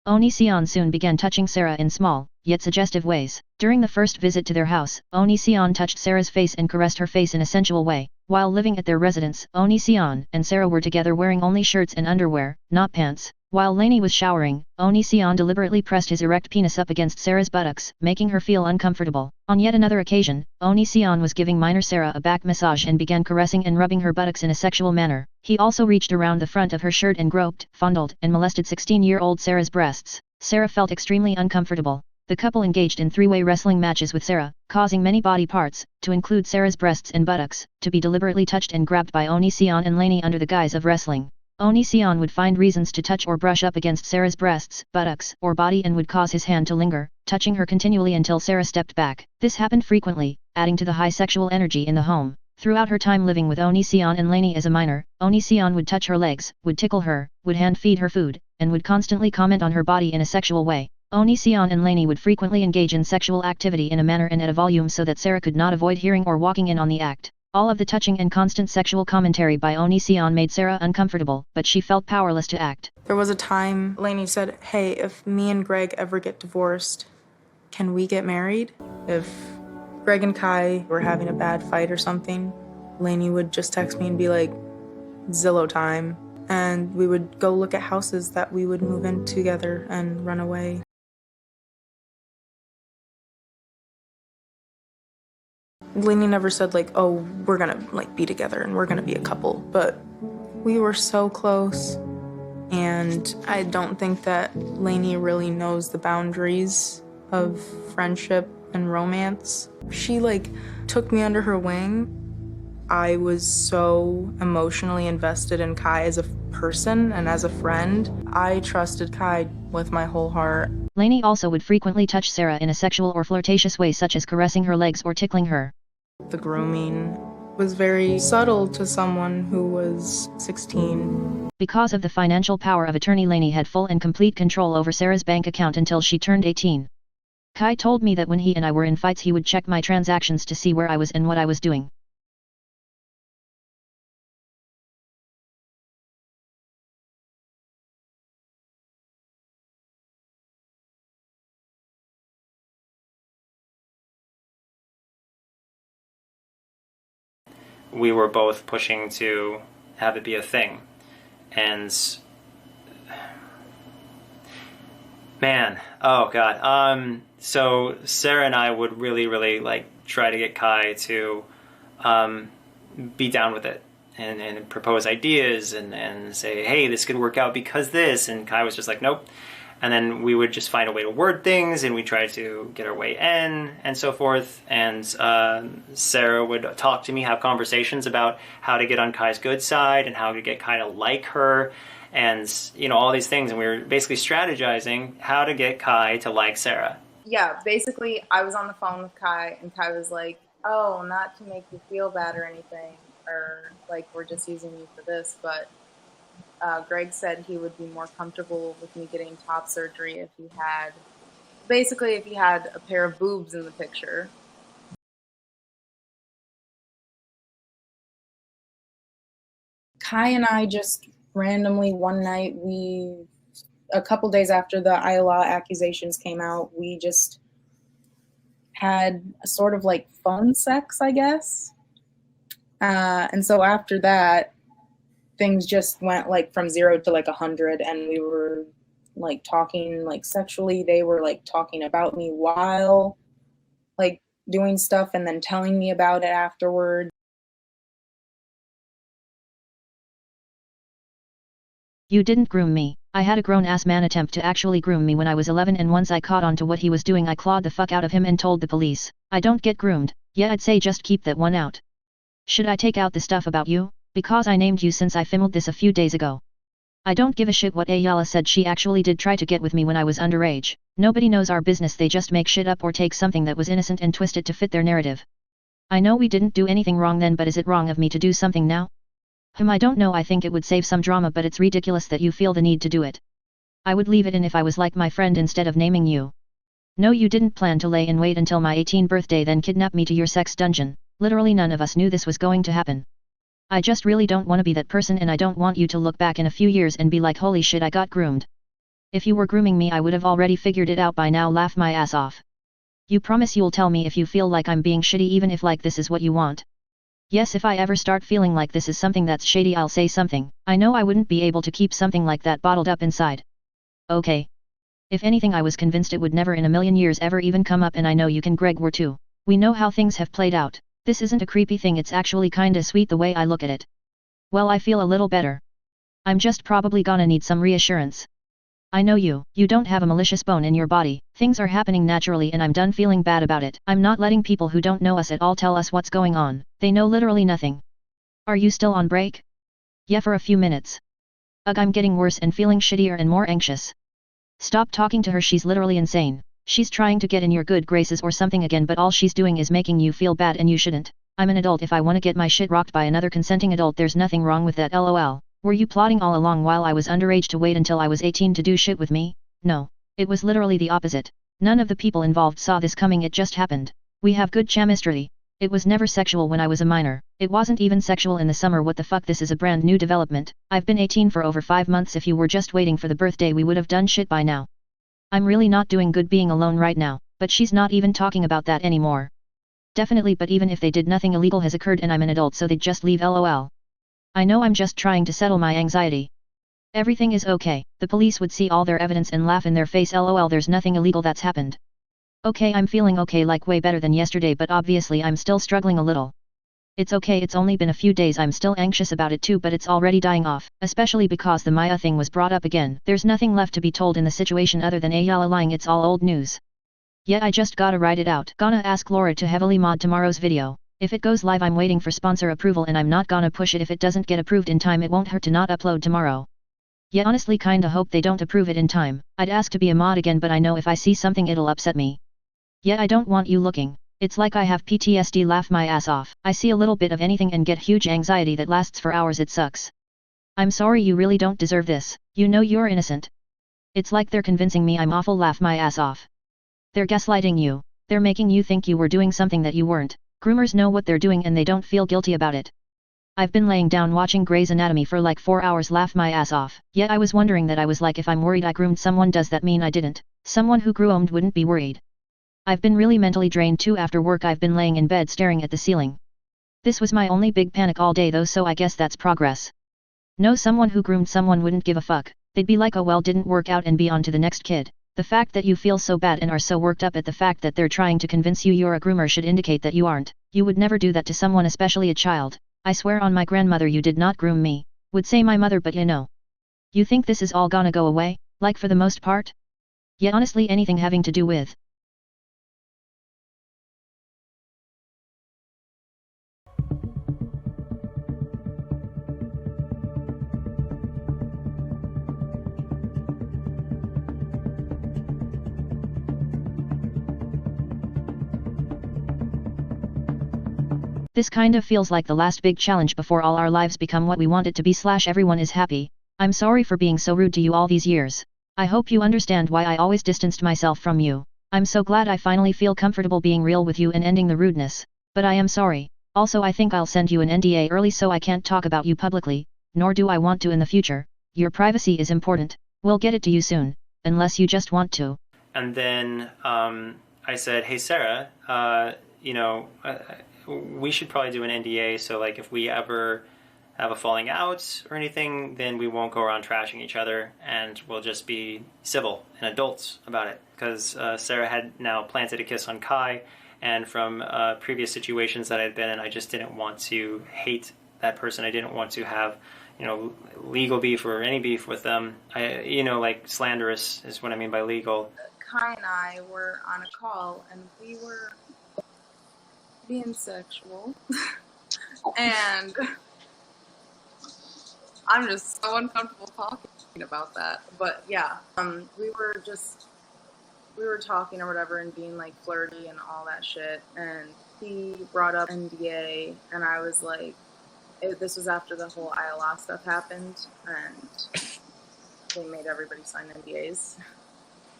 Onision soon began touching Sarah in small, yet suggestive ways. During the first visit to their house, Onision touched Sarah's face and caressed her face in a sensual way. While living at their residence, Onision and Sarah were together wearing only shirts and underwear, not pants. While Lainey was showering, Onision deliberately pressed his erect penis up against Sarah's buttocks, making her feel uncomfortable. On yet another occasion, Onision was giving minor Sarah a back massage and began caressing and rubbing her buttocks in a sexual manner. He also reached around the front of her shirt and groped, fondled, and molested 16-year-old Sarah's breasts. Sarah felt extremely uncomfortable. The couple engaged in three-way wrestling matches with Sarah, causing many body parts, to include Sarah's breasts and buttocks, to be deliberately touched and grabbed by Onision and Lainey under the guise of wrestling. Onision would find reasons to touch or brush up against Sarah's breasts, buttocks, or body and would cause his hand to linger, touching her continually until Sarah stepped back. This happened frequently, adding to the high sexual energy in the home. Throughout her time living with Onision and Lainey as a minor, Onision would touch her legs, would tickle her, would hand feed her food, and would constantly comment on her body in a sexual way. Onision and Lainey would frequently engage in sexual activity in a manner and at a volume so that Sarah could not avoid hearing or walking in on the act. All of the touching and constant sexual commentary by Onision made Sarah uncomfortable, but she felt powerless to act. There was a time Lainey said, "Hey, if me and Greg ever get divorced, can we get married?" If Greg and Kai were having a bad fight or something, Lainey would just text me and be like, "Zillow time." And we would go look at houses that we would move in together and run away. Lainey never said like, "Oh, we're gonna like be together and we're gonna be a couple," but we were so close. And I don't think that Lainey really knows the boundaries of friendship and romance. She like took me under her wing. I was so emotionally invested in Kai as a person and as a friend. I trusted Kai with my whole heart. Lainey also would frequently touch Sarah in a sexual or flirtatious way, such as caressing her legs or tickling her. The grooming was very subtle to someone who was 16. Because of the financial power of attorney, Lainey had full and complete control over Sarah's bank account until she turned 18. Kai told me that when he and I were in fights he would check my transactions to see where I was and what I was doing. We were both pushing to have it be a thing. And man, oh god. So Sarah and I would really like try to get Kai to be down with it and propose ideas and say, hey, this could work out because this, and Kai was just like, nope. And then we would just find a way to word things, and we try to get our way in, and so forth. And Sarah would talk to me, have conversations about how to get on Kai's good side and how to get Kai to like her, and you know, all these things. And we were basically strategizing how to get Kai to like Sarah. Yeah, basically, I was on the phone with Kai, and Kai was like, "Oh, not to make you feel bad or anything, or like we're just using you for this, but." Greg said he would be more comfortable with me getting top surgery if he had a pair of boobs in the picture. Kai and I just randomly one night, a couple days after the ILA accusations came out, we just had a sort of like phone sex, I guess. And so after that, things just went like from 0 to like 100, and we were like talking like sexually. They were like talking about me while like doing stuff and then telling me about it afterward. You didn't groom me. I had a grown-ass man attempt to actually groom me when I was 11, and once I caught on to what he was doing I clawed the fuck out of him and told the police. I don't get groomed. Yeah, I'd say just keep that one out. Should I take out the stuff about you? Because I named you since I filmed this a few days ago. I don't give a shit what Ayala said. She actually did try to get with me when I was underage. Nobody knows our business. They just make shit up or take something that was innocent and twist it to fit their narrative. I know we didn't do anything wrong then, but is it wrong of me to do something now? I don't know. I think it would save some drama, but it's ridiculous that you feel the need to do it. I would leave it in if I was like my friend instead of naming you. No, you didn't plan to lay in wait until my 18th birthday then kidnap me to your sex dungeon. Literally none of us knew this was going to happen. I just really don't want to be that person, and I don't want you to look back in a few years and be like, holy shit, I got groomed. If you were grooming me I would have already figured it out by now. Laugh my ass off. You promise you'll tell me if you feel like I'm being shitty even if like this is what you want? Yes, if I ever start feeling like this is something that's shady I'll say something. I know I wouldn't be able to keep something like that bottled up inside. Okay. If anything I was convinced it would never in a million years ever even come up, and I know you can Greg were too. We know how things have played out. This isn't a creepy thing, it's actually kinda sweet the way I look at it. Well, I feel a little better. I'm just probably gonna need some reassurance. I know you don't have a malicious bone in your body, things are happening naturally and I'm done feeling bad about it. I'm not letting people who don't know us at all tell us what's going on, they know literally nothing. Are you still on break? Yeah, for a few minutes. Ugh, I'm getting worse and feeling shittier and more anxious. Stop talking to her, she's literally insane. She's trying to get in your good graces or something again, but all she's doing is making you feel bad and you shouldn't. I'm an adult, if I wanna get my shit rocked by another consenting adult there's nothing wrong with that, lol. Were you plotting all along while I was underage to wait until I was 18 to do shit with me? No. It was literally the opposite. None of the people involved saw this coming, it just happened. We have good chemistry. It was never sexual when I was a minor. It wasn't even sexual in the summer. What the fuck, this is a brand new development. I've been 18 for over 5 months. If you were just waiting for the birthday we would have done shit by now. I'm really not doing good being alone right now, but she's not even talking about that anymore. Definitely, but even if they did, nothing illegal has occurred and I'm an adult, so they'd just leave, lol. I know, I'm just trying to settle my anxiety. Everything is okay. The police would see all their evidence and laugh in their face, lol. There's nothing illegal that's happened. Okay, I'm feeling okay, like way better than yesterday, but obviously I'm still struggling a little. It's okay, it's only been a few days. I'm still anxious about it too, but it's already dying off, especially because the Maya thing was brought up again. There's nothing left to be told in the situation other than Ayala lying, it's all old news. Yeah, I just gotta write it out. Gonna ask Laura to heavily mod tomorrow's video. If it goes live I'm waiting for sponsor approval and I'm not gonna push it if it doesn't get approved in time. It won't hurt to not upload tomorrow. Yeah, honestly kinda hope they don't approve it in time. I'd ask to be a mod again, but I know if I see something it'll upset me. Yeah, I don't want you looking. It's like I have PTSD, laugh my ass off. I see a little bit of anything and get huge anxiety that lasts for hours, it sucks. I'm sorry, you really don't deserve this. You know you're innocent. It's like they're convincing me I'm awful, laugh my ass off. They're gaslighting you. They're making you think you were doing something that you weren't. Groomers know what they're doing and they don't feel guilty about it. I've been laying down watching Grey's Anatomy for like 4 hours, laugh my ass off. Yet I was wondering that. I was like, if I'm worried I groomed someone, does that mean I didn't? Someone who groomed wouldn't be worried. I've been really mentally drained too after work. I've been laying in bed staring at the ceiling. This was my only big panic all day though, so I guess that's progress. No, someone who groomed someone wouldn't give a fuck. They'd be like, oh well, didn't work out, and be on to the next kid. The fact that you feel so bad and are so worked up at the fact that they're trying to convince you you're a groomer should indicate that you aren't. You would never do that to someone, especially a child. I swear on my grandmother you did not groom me. Would say my mother, but you know. You think this is all gonna go away, like for the most part? Yeah, honestly anything having to do with this kind of feels like the last big challenge before all our lives become what we want it to be / everyone is happy. I'm sorry for being so rude to you all these years. I hope you understand why I always distanced myself from you. I'm so glad I finally feel comfortable being real with you and ending the rudeness. But I am sorry. Also, I think I'll send you an NDA early, so I can't talk about you publicly, nor do I want to in the future. Your privacy is important. We'll get it to you soon, unless you just want to. And then I said, hey Sarah, we should probably do an NDA, so like if we ever have a falling out or anything, then we won't go around trashing each other, and we'll just be civil and adults about it. Because Sarah had now planted a kiss on Kai, and from previous situations that I'd been in, I just didn't want to hate that person. I didn't want to have, legal beef or any beef with them. Like slanderous is what I mean by legal. Kai and I were on a call and we were being sexual. And I'm just so uncomfortable talking about that. But yeah, we were talking or whatever and being like flirty and all that shit. And he brought up NDA and I was like, this was after the whole ILA stuff happened and they made everybody sign NDAs.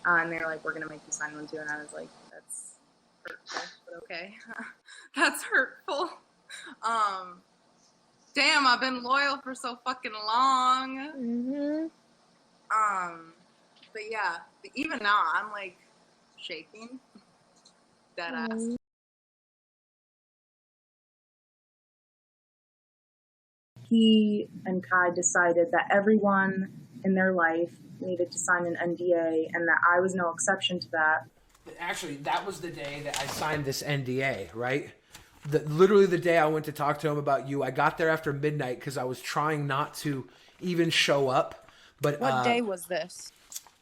And they were like, we're going to make you sign one too. And I was like, that's hurtful, but okay. That's hurtful. Damn, I've been loyal for so fucking long. Mm-hmm. But yeah, even now, I'm like shaking. Dead ass. He and Kai decided that everyone in their life needed to sign an NDA and that I was no exception to that. Actually, that was the day that I signed this NDA, right? Literally the day I went to talk to him about you. I got there after midnight because I was trying not to even show up. But What day was this?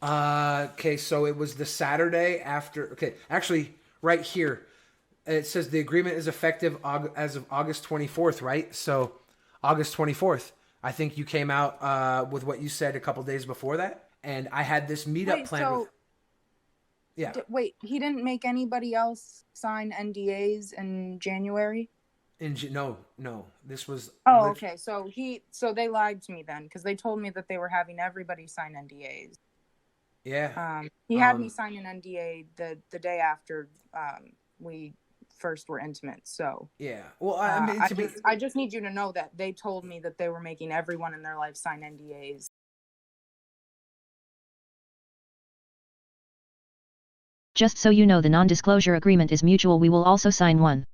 Okay, so it was the Saturday after. Okay, actually, right here, it says the agreement is effective as of August 24th, right? So August 24th. I think you came out with what you said a couple days before that. And I had this meetup planned with... Yeah. Wait, he didn't make anybody else sign NDAs in January? No. This was... Oh, okay. So they lied to me then, because they told me that they were having everybody sign NDAs. Yeah. He had me sign an NDA the day after we first were intimate. So yeah. Well, I mean, I just need you to know that they told me that they were making everyone in their life sign NDAs. Just so you know, the non-disclosure agreement is mutual. We will also sign one.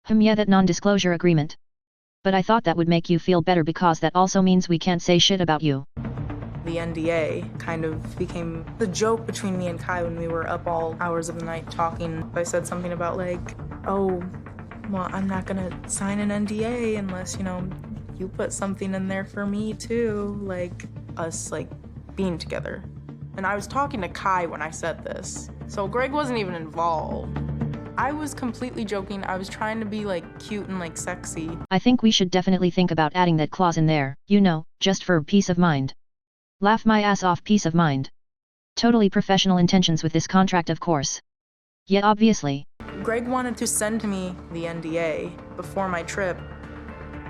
Yeah, that non-disclosure agreement. But I thought that would make you feel better because that also means we can't say shit about you. The NDA kind of became the joke between me and Kai when we were up all hours of the night talking. I said something about like, oh, well, I'm not gonna sign an NDA unless, you put something in there for me too, like us like being together. And I was talking to Kai when I said this, so Greg wasn't even involved. I was completely joking. I was trying to be like cute and like sexy. I think we should definitely think about adding that clause in there, just for peace of mind. Laugh my ass off, peace of mind. Totally professional intentions with this contract, of course. Yeah, obviously. Greg wanted to send me the NDA before my trip,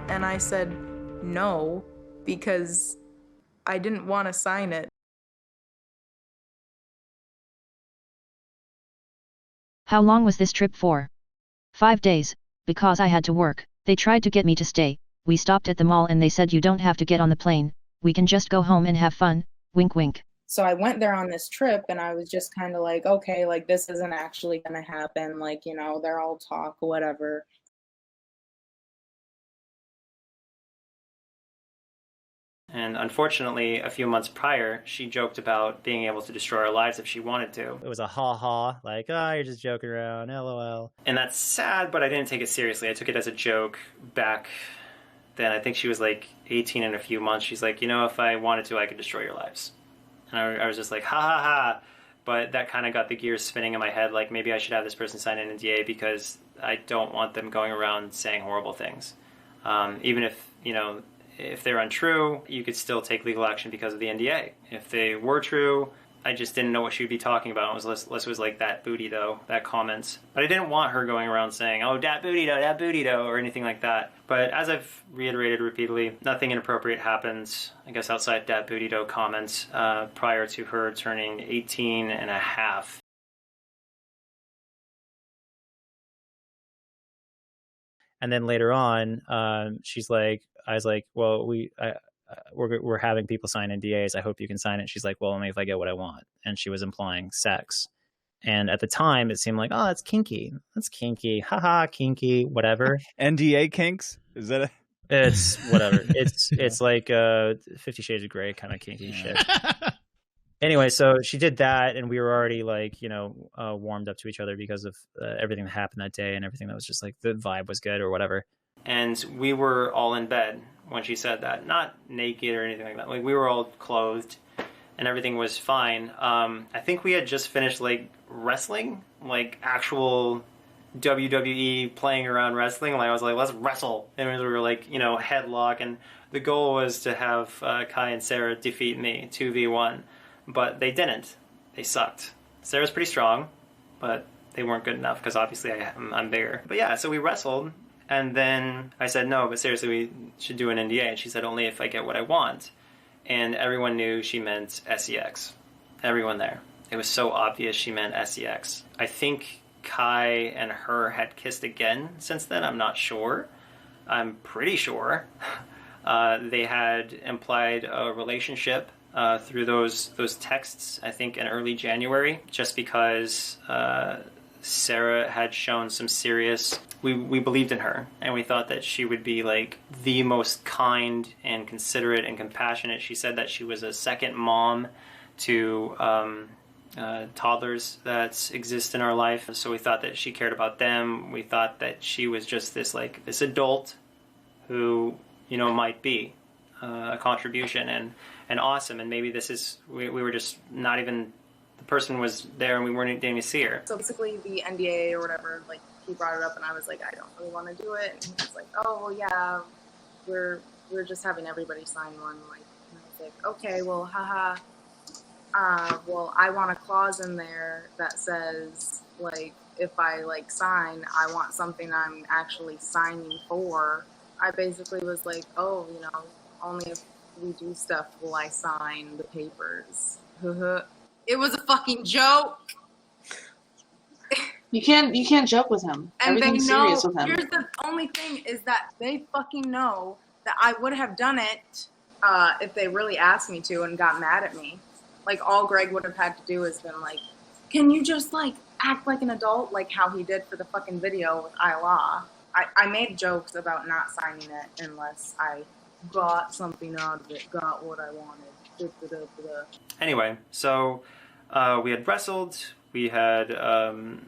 and I said no because I didn't want to sign it. How long was this trip for? 5 days, because I had to work. They tried to get me to stay. We stopped at the mall and they said you don't have to get on the plane. We can just go home and have fun. Wink wink. So I went there on this trip and I was just kind of like, okay, like this isn't actually going to happen. Like, they're all talk or whatever. And unfortunately, a few months prior, she joked about being able to destroy our lives if she wanted to. It was a ha-ha, like, oh, you're just joking around, LOL. And that's sad, but I didn't take it seriously. I took it as a joke back then. I think she was like 18 in a few months. She's like, if I wanted to, I could destroy your lives. And I was just like, ha ha ha. But that kind of got the gears spinning in my head, like maybe I should have this person sign an NDA because I don't want them going around saying horrible things. Even if, if they're untrue, you could still take legal action because of the NDA. If they were true, I just didn't know what she would be talking about. It was like that booty though, that comment. But I didn't want her going around saying, oh, that booty though, or anything like that. But as I've reiterated repeatedly, nothing inappropriate happens, I guess, outside that booty though comments prior to her turning 18 and a half. And then later on, she's like, I was like, well, we're having people sign NDAs. I hope you can sign it. She's like, well, only if I get what I want. And she was implying sex. And at the time, it seemed like, oh, that's kinky. That's kinky. Haha, kinky, whatever. NDA kinks? Is that a... It's whatever. It's like 50 Shades of Grey kind of kinky shit. Anyway, so she did that, and we were already like, warmed up to each other because of everything that happened that day and everything that was just like the vibe was good or whatever. And we were all in bed when she said that, not naked or anything like that. Like we were all clothed, and everything was fine. I think we had just finished like wrestling, like actual WWE playing around wrestling. Like I was like, let's wrestle, and we were like, headlock, and the goal was to have Kai and Sarah defeat me 2v1. But they didn't. They sucked. Sarah's pretty strong, but they weren't good enough because obviously I'm bigger. But yeah, so we wrestled, and then I said, no, but seriously, we should do an NDA. And she said, only if I get what I want. And everyone knew she meant SEX. Everyone there. It was so obvious she meant SEX. I think Kai and her had kissed again since then. I'm not sure. I'm pretty sure. They had implied a relationship through those texts, I think in early January, just because Sarah had shown some serious. We believed in her, and we thought that she would be like the most kind and considerate and compassionate. She said that she was a second mom to toddlers that exist in our life. So we thought that she cared about them. We thought that she was just this adult who, might be a contribution and awesome. And maybe this is, we were just not even, the person was there and we didn't even see her. So basically the NDA or whatever, like, he brought it up and I was like, I don't really want to do it. And he was like, oh, well, yeah, we're just having everybody sign one. Like, and I was like, okay, well, haha. Well, I want a clause in there that says, like, if I, like, sign, I want something I'm actually signing for. I basically was like, oh, only if we do stuff will I sign the papers. It was a fucking joke. You can't joke with him. And Everything's they know, serious with him. here's the only thing is that they fucking know that I would have done it if they really asked me to and got mad at me. Like, all Greg would have had to do is been like, can you just, like, act like an adult, like how he did for the fucking video with Isla. I made jokes about not signing it unless I got something out of it, got what I wanted. Anyway, so we had wrestled, we had, gotten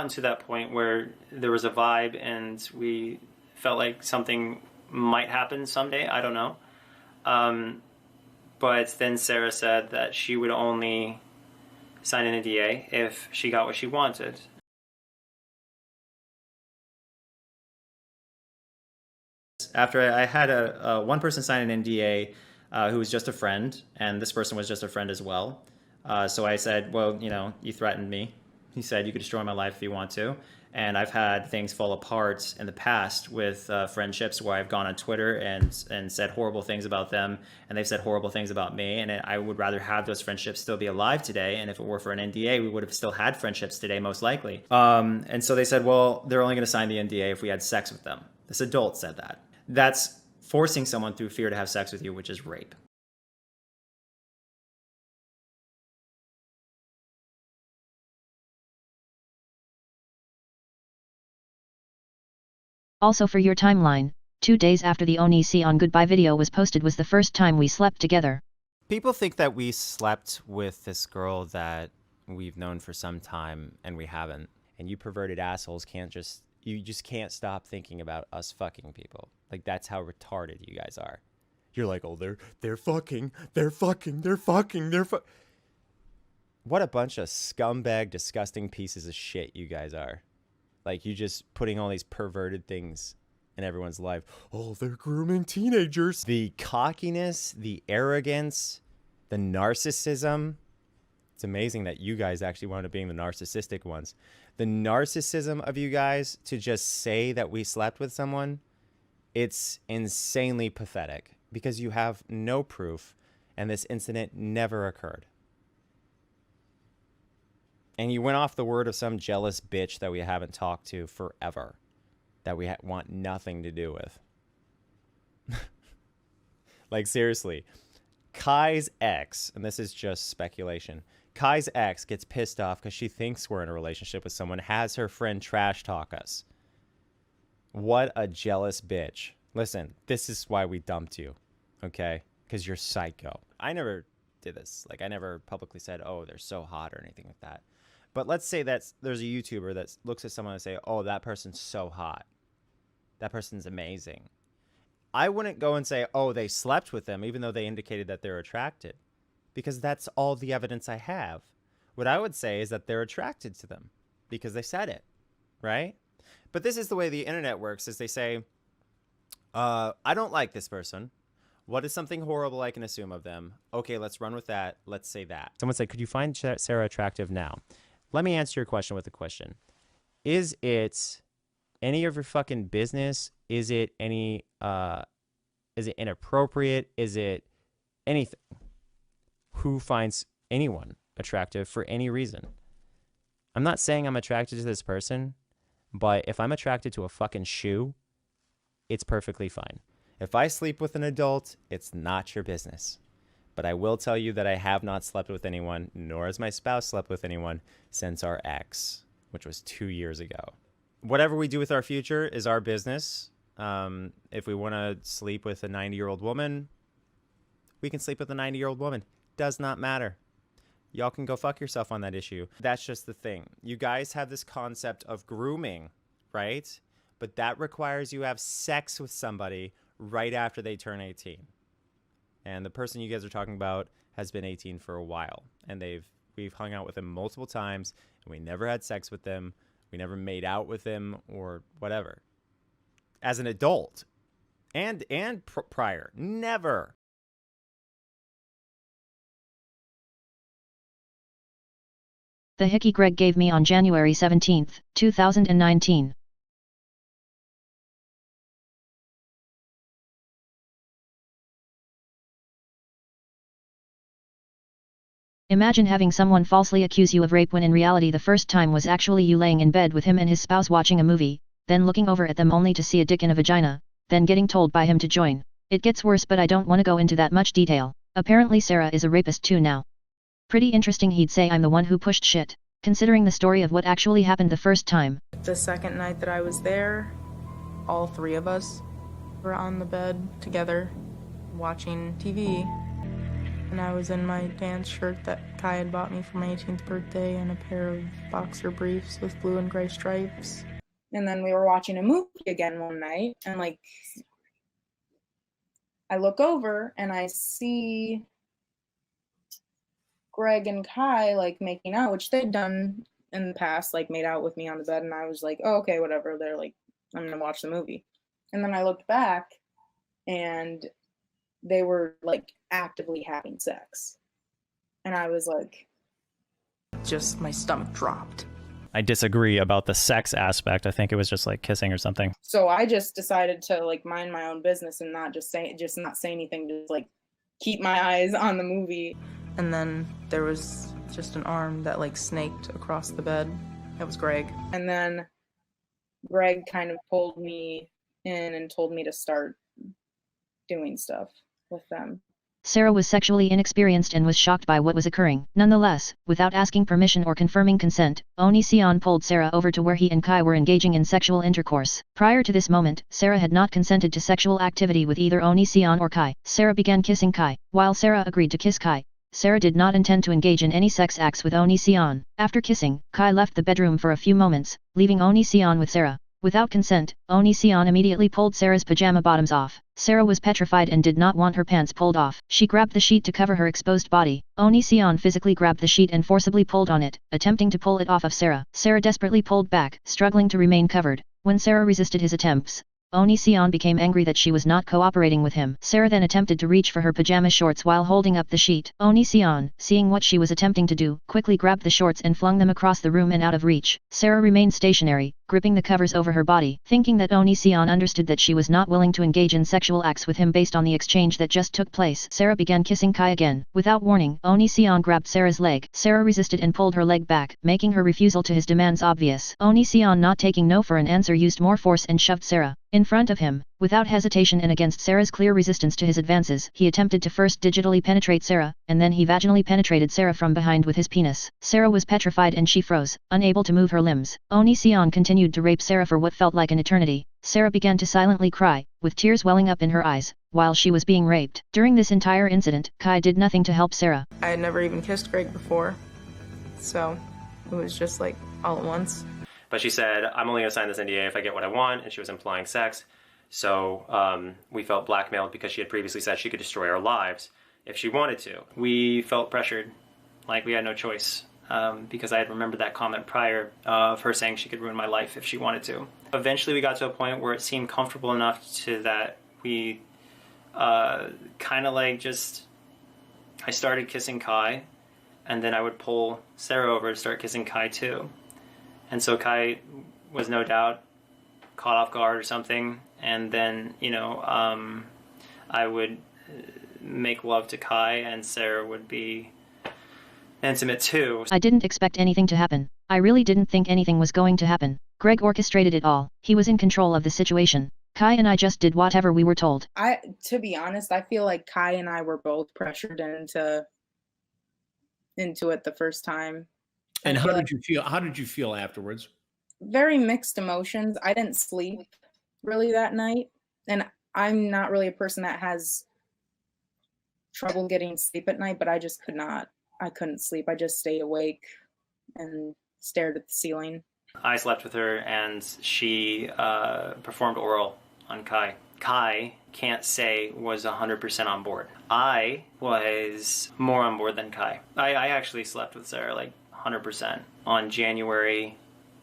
to that point where there was a vibe and we felt like something might happen someday, I don't know. But then Sarah said that she would only sign an NDA if she got what she wanted. After I had one person sign an NDA who was just a friend, and this person was just a friend as well. So I said, well, you threatened me. He said, you could destroy my life if you want to. And I've had things fall apart in the past with friendships where I've gone on Twitter and said horrible things about them, and they've said horrible things about me. And I would rather have those friendships still be alive today. And if it were for an NDA, we would have still had friendships today, most likely. And so they said, well, they're only going to sign the NDA if we had sex with them. This adult said that. That's forcing someone through fear to have sex with you, which is rape. Also for your timeline, 2 days after the Onision goodbye video was posted was the first time we slept together. People think that we slept with this girl that we've known for some time and we haven't. And you perverted assholes you just can't stop thinking about us fucking people. Like, that's how retarded you guys are. You're like, oh, they're fucking. What a bunch of scumbag, disgusting pieces of shit you guys are. Like, you just putting all these perverted things in everyone's life. Oh, they're grooming teenagers. The cockiness, the arrogance, the narcissism. It's amazing that you guys actually wound up being the narcissistic ones. The narcissism of you guys to just say that we slept with someone, it's insanely pathetic because you have no proof and this incident never occurred. And you went off the word of some jealous bitch that we haven't talked to forever, that we want nothing to do with. Like, seriously, Kai's ex, and this is just speculation, Kai's ex gets pissed off because she thinks we're in a relationship with someone, has her friend trash talk us. What a jealous bitch. Listen, this is why we dumped you, okay? Because you're psycho. I never did this. Like, I never publicly said, oh, they're so hot or anything like that. But let's say that there's a YouTuber that looks at someone and say, oh, that person's so hot. That person's amazing. I wouldn't go and say, oh, they slept with them, even though they indicated that they're attracted. Because that's all the evidence I have. What I would say is that they're attracted to them because they said it, right? But this is the way the internet works, is they say, I don't like this person. What is something horrible I can assume of them? Okay, let's run with that. Let's say that. Someone said, could you find Sarah attractive now? Let me answer your question with a question. Is it any of your fucking business? Is it inappropriate? Is it anything? Who finds anyone attractive for any reason? I'm not saying I'm attracted to this person, but if I'm attracted to a fucking shoe, it's perfectly fine. If I sleep with an adult, it's not your business. But I will tell you that I have not slept with anyone, nor has my spouse slept with anyone since our ex, which was 2 years ago. Whatever we do with our future is our business. If we want to sleep with a 90-year-old woman, we can sleep with a 90-year-old woman. Does not matter. Y'all can go fuck yourself on that issue. That's just the thing. You guys have this concept of grooming, right? But that requires you have sex with somebody right after they turn 18. And the person you guys are talking about has been 18 for a while. And we've hung out with them multiple times, and we never had sex with them. We never made out with them or whatever. As an adult. And prior. Never. The hickey Greg gave me on January 17, 2019. Imagine having someone falsely accuse you of rape when in reality the first time was actually you laying in bed with him and his spouse watching a movie, then looking over at them only to see a dick and a vagina, then getting told by him to join. It gets worse, but I don't want to go into that much detail. Apparently Sarah is a rapist too now. Pretty interesting he'd say I'm the one who pushed shit, considering the story of what actually happened the first time. The second night that I was there, all three of us were on the bed together watching TV. And I was in my dance shirt that Kai had bought me for my 18th birthday and a pair of boxer briefs with blue and gray stripes. And then we were watching a movie again one night, and like I look over and I see Greg and Kai like making out, which they'd done in the past, like made out with me on the bed, and I was like, oh, okay, whatever. They're like, I'm gonna watch the movie. And then I looked back and they were like actively having sex. And I was like, just my stomach dropped. I disagree about the sex aspect. I think it was just like kissing or something. So I just decided to like mind my own business and not not say anything, just like keep my eyes on the movie. And then there was just an arm that like snaked across the bed. That was Greg. And then Greg kind of pulled me in and told me to start doing stuff with them. Sarah was sexually inexperienced and was shocked by what was occurring. Nonetheless, without asking permission or confirming consent, Onision pulled Sarah over to where he and Kai were engaging in sexual intercourse. Prior to this moment, Sarah had not consented to sexual activity with either Onision or Kai. Sarah began kissing Kai. While Sarah agreed to kiss Kai, Sarah did not intend to engage in any sex acts with Onision. After kissing, Kai left the bedroom for a few moments, leaving Onision with Sarah. Without consent, Onision immediately pulled Sarah's pajama bottoms off. Sarah was petrified and did not want her pants pulled off. She grabbed the sheet to cover her exposed body. Onision physically grabbed the sheet and forcibly pulled on it, attempting to pull it off of Sarah. Sarah desperately pulled back, struggling to remain covered. When Sarah resisted his attempts, Onision became angry that she was not cooperating with him. Sarah then attempted to reach for her pajama shorts while holding up the sheet. Onision, seeing what she was attempting to do, quickly grabbed the shorts and flung them across the room and out of reach. Sarah remained stationary, gripping the covers over her body. Thinking that Onision understood that she was not willing to engage in sexual acts with him based on the exchange that just took place, Sarah began kissing Kai again. Without warning, Onision grabbed Sarah's leg. Sarah resisted and pulled her leg back, making her refusal to his demands obvious. Onision, not taking no for an answer, used more force and shoved Sarah in front of him. Without hesitation and against Sarah's clear resistance to his advances, he attempted to first digitally penetrate Sarah, and then he vaginally penetrated Sarah from behind with his penis. Sarah was petrified and she froze, unable to move her limbs. Onision continued to rape Sarah for what felt like an eternity. Sarah began to silently cry, with tears welling up in her eyes, while she was being raped. During this entire incident, Kai did nothing to help Sarah. I had never even kissed Greg before, so it was just like all at once. But she said, I'm only going to sign this NDA if I get what I want, and she was implying sex. So we felt blackmailed because she had previously said she could destroy our lives if she wanted to. We felt pressured, like we had no choice, because I had remembered that comment prior of her saying she could ruin my life if she wanted to. Eventually we got to a point where it seemed comfortable enough to that we kind of like just, I started kissing Kai, and then I would pull Sarah over to start kissing Kai too. And so Kai was no doubt caught off guard or something, and then, you know, I would make love to Kai and Sarah would be intimate too. I didn't expect anything to happen. I really didn't think anything was going to happen. Greg orchestrated it all. He was in control of the situation. Kai and I just did whatever we were told. To be honest, I feel like Kai and I were both pressured into it the first time. And how did you feel? How did you feel afterwards? Very mixed emotions. I didn't sleep really that night, and I'm not really a person that has trouble getting sleep at night, but I just I couldn't sleep. I just stayed awake and stared at the ceiling. I slept with her, and she performed oral on Kai. Kai, can't say, was 100% on board. I was more on board than Kai. I actually slept with Sarah like 100% on January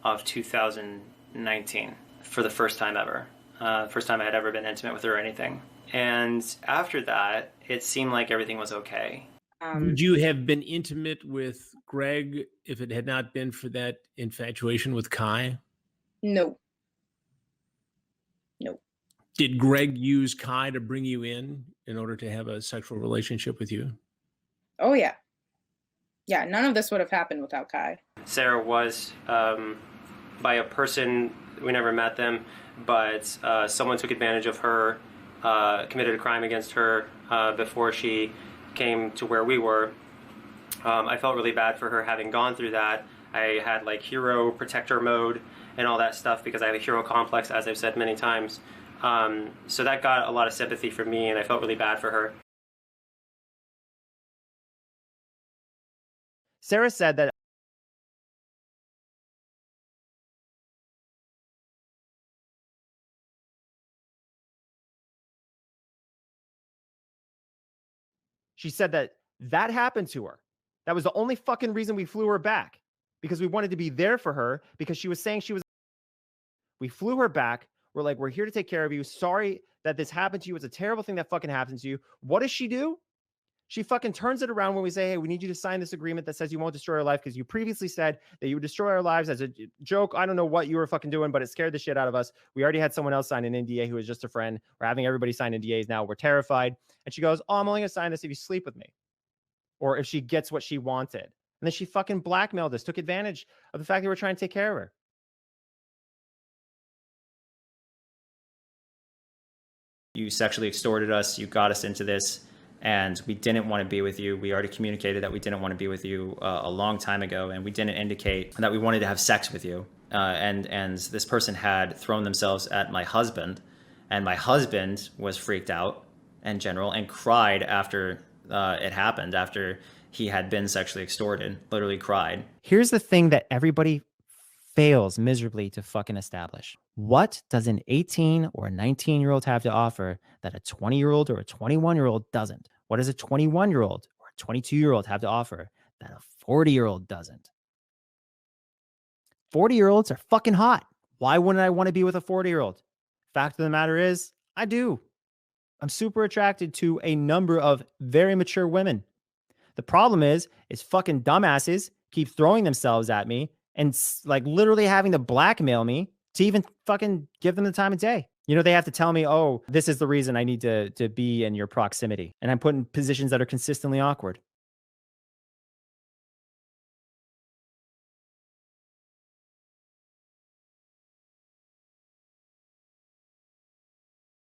of 2019 for the first time ever. First time I had ever been intimate with her or anything. And after that, it seemed like everything was okay. Would you have been intimate with Greg if it had not been for that infatuation with Kai? No. Did Greg use Kai to bring you in order to have a sexual relationship with you? Oh, yeah. Yeah, none of this would have happened without Kai. Sarah was by a person, we never met them, but someone took advantage of her, committed a crime against her before she came to where we were. I felt really bad for her having gone through that. I had like hero protector mode and all that stuff because I have a hero complex, as I've said many times. So that got a lot of sympathy from me, and I felt really bad for her. Sarah said that she said that happened to her. That was the only fucking reason we flew her back, because we wanted to be there for her, because she was saying she was. We flew her back. We're like, we're here to take care of you. Sorry that this happened to you. It's a terrible thing that fucking happened to you. What does she do? She fucking turns it around when we say, hey, we need you to sign this agreement that says you won't destroy our life because you previously said that you would destroy our lives as a joke. I don't know what you were fucking doing, but it scared the shit out of us. We already had someone else sign an NDA who was just a friend. We're having everybody sign NDAs now. We're terrified. And she goes, oh, I'm only going to sign this if you sleep with me, or if she gets what she wanted. And then she fucking blackmailed us, took advantage of the fact that we're trying to take care of her. You sexually extorted us. You got us into this, and we didn't want to be with you. We already communicated that we didn't want to be with you a long time ago, and we didn't indicate that we wanted to have sex with you. And this person had thrown themselves at my husband, and my husband was freaked out in general and cried after it happened, after he had been sexually extorted, literally cried. Here's the thing that everybody fails miserably to fucking establish. What does an 18 or a 19-year-old have to offer that a 20-year-old or a 21-year-old doesn't? What does a 21-year-old or a 22-year-old have to offer that a 40-year-old doesn't? 40-year-olds are fucking hot. Why wouldn't I want to be with a 40-year-old? Fact of the matter is, I do. I'm super attracted to a number of very mature women. The problem is fucking dumbasses keep throwing themselves at me and like literally having to blackmail me to even fucking give them the time of day. You know, they have to tell me, oh, this is the reason I need to be in your proximity. And I'm put in positions that are consistently awkward.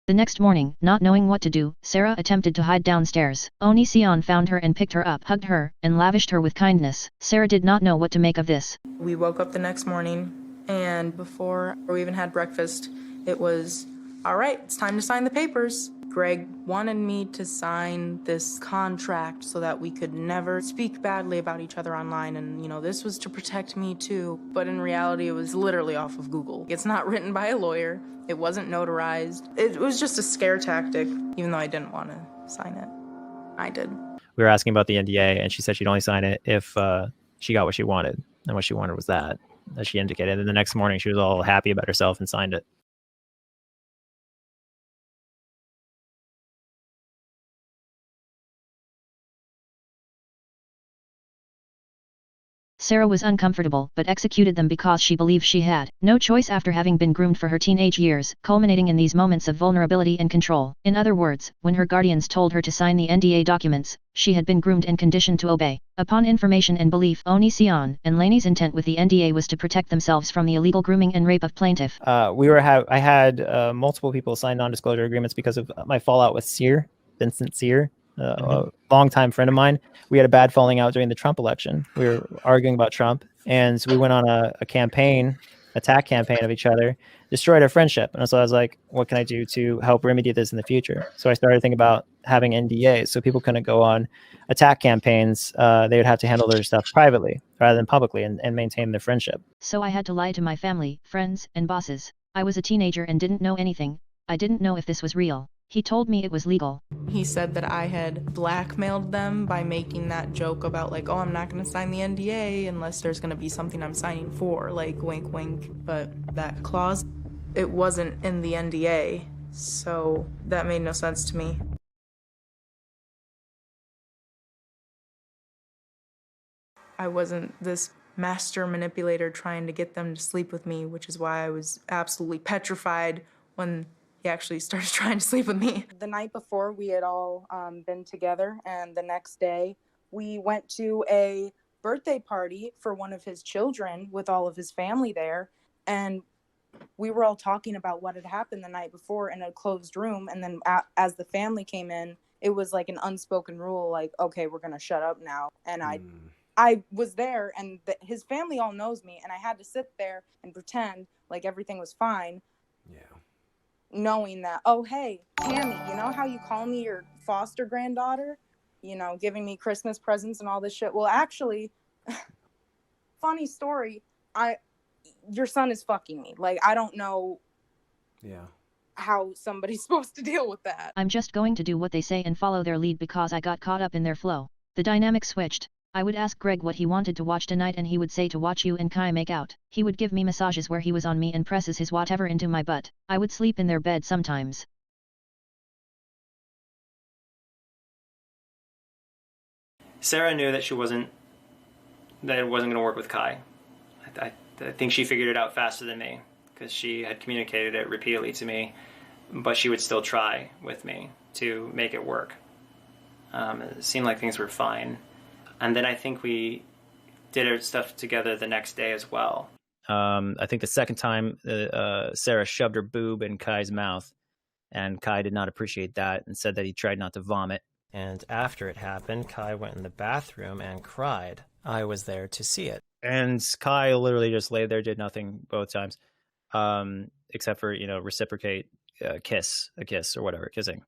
The next morning, not knowing what to do, Sarah attempted to hide downstairs. Onision found her and picked her up, hugged her, and lavished her with kindness. Sarah did not know what to make of this. We woke up the next morning, and before we even had breakfast, it was, all right, it's time to sign the papers. Greg wanted me to sign this contract so that we could never speak badly about each other online, and you know, this was to protect me too. But in reality, it was literally off of Google. It's not written by a lawyer. It wasn't notarized. It was just a scare tactic, even though I didn't want to sign it. I did. We were asking about the NDA, and she said she'd only sign it if she got what she wanted. And what she wanted was that, as she indicated. And the next morning, she was all happy about herself and signed it. Sarah was uncomfortable but executed them because she believed she had no choice after having been groomed for her teenage years, culminating in these moments of vulnerability and control. In other words, when her guardians told her to sign the NDA documents, she had been groomed and conditioned to obey. Upon information and belief, Onision and Lainey's intent with the NDA was to protect themselves from the illegal grooming and rape of plaintiff. I had multiple people sign non-disclosure agreements because of my fallout with Vincent Sear, a longtime friend of mine. We had a bad falling out during the Trump election. We were arguing about Trump, and we went on a attack campaign of each other, destroyed our friendship. And so I was like, what can I do to help remedy this in the future? So I started thinking about having NDAs so people couldn't go on attack campaigns. They would have to handle their stuff privately rather than publicly and maintain their friendship. So I had to lie to my family, friends, and bosses. I was a teenager and didn't know anything. I didn't know if this was real. He told me it was legal. He said that I had blackmailed them by making that joke about like, oh, I'm not going to sign the NDA unless there's going to be something I'm signing for, like wink wink. But that clause, it wasn't in the NDA, so that made no sense to me. I wasn't this master manipulator trying to get them to sleep with me, which is why I was absolutely petrified when he actually started trying to sleep with me. The night before, we had all been together, and the next day we went to a birthday party for one of his children with all of his family there, and we were all talking about what had happened the night before in a closed room. And then as the family came in, it was like an unspoken rule, like, okay, we're gonna shut up now. And I was there, and his family all knows me, and I had to sit there and pretend like everything was fine. Yeah. Knowing that, oh, hey, Tammy, you know how you call me your foster granddaughter? You know, giving me Christmas presents and all this shit. Well, actually, funny story, your son is fucking me. Like, I don't know how somebody's supposed to deal with that. I'm just going to do what they say and follow their lead because I got caught up in their flow. The dynamic switched. I would ask Greg what he wanted to watch tonight and he would say to watch you and Kai make out. He would give me massages where he was on me and presses his whatever into my butt. I would sleep in their bed sometimes. Sarah knew that it wasn't going to work with Kai. I think she figured it out faster than me because she had communicated it repeatedly to me, but she would still try with me to make it work. It seemed like things were fine. And then I think we did our stuff together the next day as well. I think the second time Sarah shoved her boob in Kai's mouth, and Kai did not appreciate that and said that he tried not to vomit. And after it happened, Kai went in the bathroom and cried. I was there to see it. And Kai literally just lay there, did nothing both times, except for, reciprocate a kiss or whatever, kissing.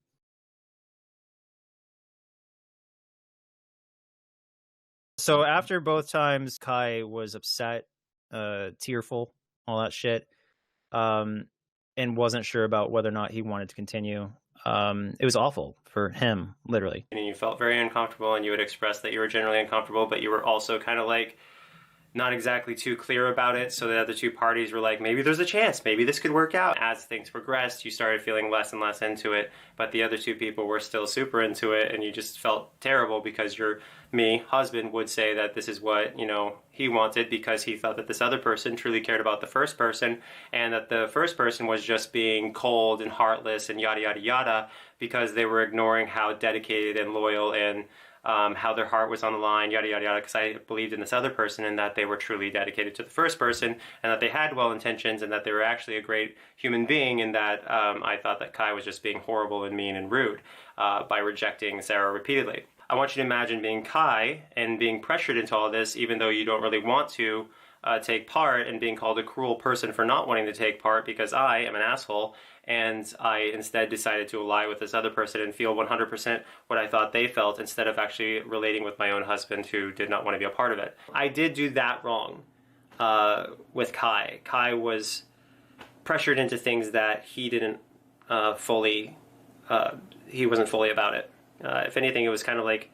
So after both times, Kai was upset, tearful, all that shit, and wasn't sure about whether or not he wanted to continue. It was awful for him, literally. And you felt very uncomfortable, and you would express that you were generally uncomfortable, but you were also kind of like not exactly too clear about it, so the other two parties were like, maybe there's a chance, maybe this could work out. As things progressed, you started feeling less and less into it, but the other two people were still super into it, and you just felt terrible because your husband would say that this is what, he wanted because he thought that this other person truly cared about the first person, and that the first person was just being cold and heartless and yada, yada, yada, because they were ignoring how dedicated and loyal and how their heart was on the line, yada, yada, yada, because I believed in this other person and that they were truly dedicated to the first person and that they had well intentions and that they were actually a great human being, and that I thought that Kai was just being horrible and mean and rude by rejecting Sarah repeatedly. I want you to imagine being Kai and being pressured into all this even though you don't really want to take part, and being called a cruel person for not wanting to take part because I am an asshole, and I instead decided to ally with this other person and feel 100% what I thought they felt instead of actually relating with my own husband who did not want to be a part of it. I did do that wrong with Kai. Kai was pressured into things that he didn't he wasn't fully about it. If anything, it was kind of like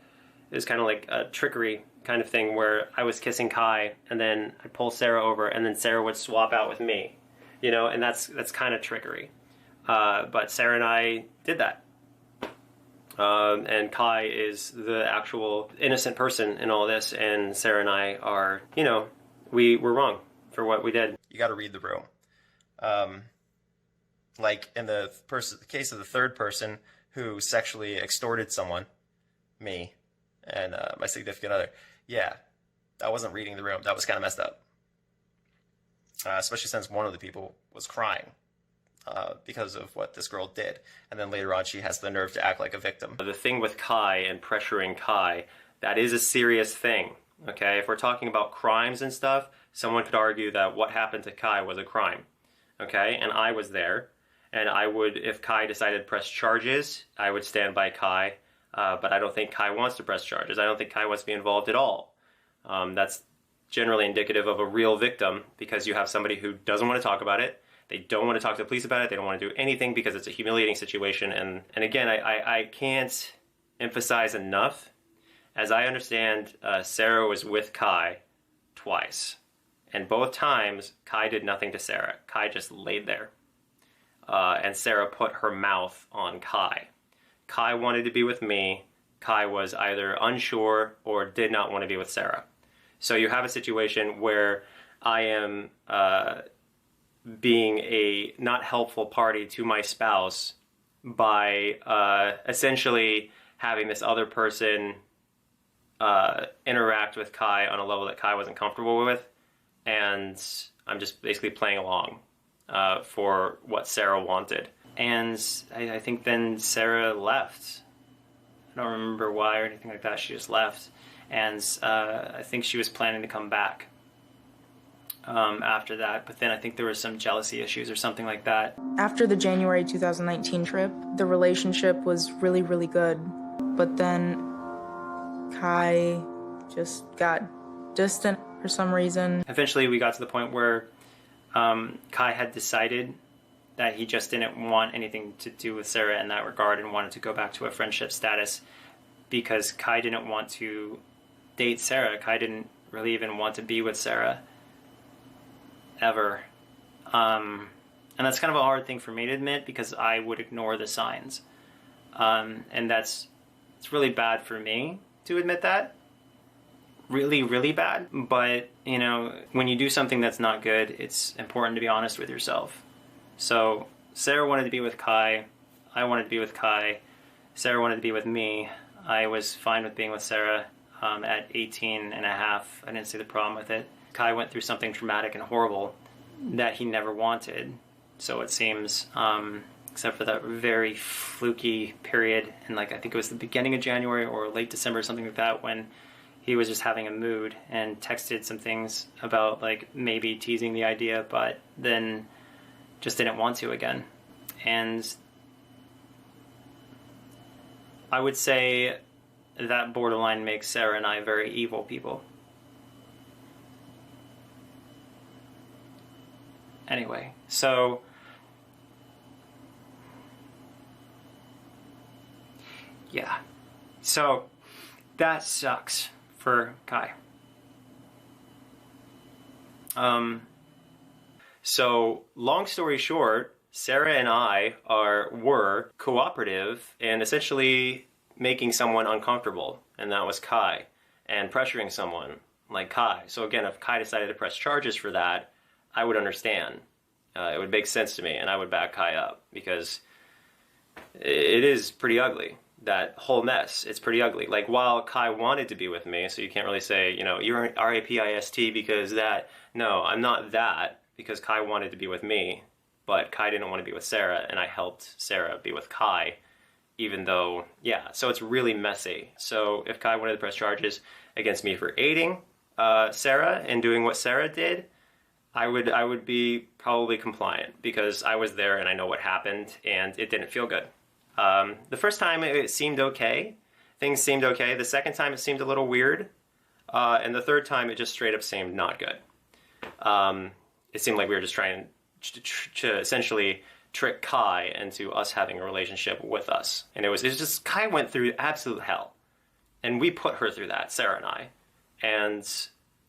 a trickery kind of thing where I was kissing Kai and then I'd pull Sarah over and then Sarah would swap out with me, and that's kind of trickery. But Sarah and I did that. And Kai is the actual innocent person in all this, and Sarah and I are, we were wrong for what we did. You got to read the room. Like in the case of the third person who sexually extorted someone, me, and my significant other, yeah, I wasn't reading the room. That was kind of messed up. Especially since one of the people was crying because of what this girl did. And then later on, she has the nerve to act like a victim. The thing with Kai and pressuring Kai, that is a serious thing, okay? If we're talking about crimes and stuff, someone could argue that what happened to Kai was a crime, okay? And I was there, and I would, if Kai decided to press charges, I would stand by Kai, but I don't think Kai wants to press charges. I don't think Kai wants to be involved at all. That's generally indicative of a real victim, because you have somebody who doesn't want to talk about it. They don't want to talk to the police about it. They don't want to do anything because it's a humiliating situation. And again, I can't emphasize enough. As I understand, Sarah was with Kai twice. And both times, Kai did nothing to Sarah. Kai just laid there. And Sarah put her mouth on Kai. Kai wanted to be with me. Kai was either unsure or did not want to be with Sarah. So you have a situation where I am being a not helpful party to my spouse by essentially having this other person interact with Kai on a level that Kai wasn't comfortable with, and I'm just basically playing along for what Sarah wanted. And I think then Sarah left. I don't remember why or anything like that. She just left. And I think she was planning to come back after that. But then I think there was some jealousy issues or something like that. After the January 2019 trip, the relationship was really, really good. But then Kai just got distant for some reason. Eventually we got to the point where Kai had decided that he just didn't want anything to do with Sarah in that regard and wanted to go back to a friendship status, because Kai didn't want to date Sarah. Kai didn't really even want to be with Sarah ever. And that's kind of a hard thing for me to admit, because I would ignore the signs. And it's really bad for me to admit that. Really, really bad. But, when you do something that's not good, it's important to be honest with yourself. So Sarah wanted to be with Kai. I wanted to be with Kai. Sarah wanted to be with me. I was fine with being with Sarah at 18 and a half. I didn't see the problem with it. Kai went through something traumatic and horrible that he never wanted. So it seems, except for that very fluky period in, I think it was the beginning of January or late December or something like that, when he was just having a mood and texted some things about maybe teasing the idea, but then just didn't want to again. And I would say that borderline makes Sarah and I very evil people. Anyway, so yeah. So that sucks for Kai. So long story short, Sarah and I were cooperative and essentially making someone uncomfortable, and that was Kai, and pressuring someone like Kai. So again, if Kai decided to press charges for that, I would understand. It would make sense to me, and I would back Kai up, because it is pretty ugly. That whole mess, it's pretty ugly. While Kai wanted to be with me, so you can't really say, you're an RAPIST because that. No, I'm not that, because Kai wanted to be with me, but Kai didn't want to be with Sarah, and I helped Sarah be with Kai, even though, yeah, so it's really messy. So if Kai wanted to press charges against me for aiding Sarah and doing what Sarah did, I would be probably compliant, because I was there and I know what happened, and it didn't feel good. The first time it seemed okay. Things seemed okay. The second time it seemed a little weird. And the third time it just straight up seemed not good. It seemed like we were just trying to essentially trick Kai into us having a relationship with us. And it was just, Kai went through absolute hell. And we put her through that, Sarah and I. And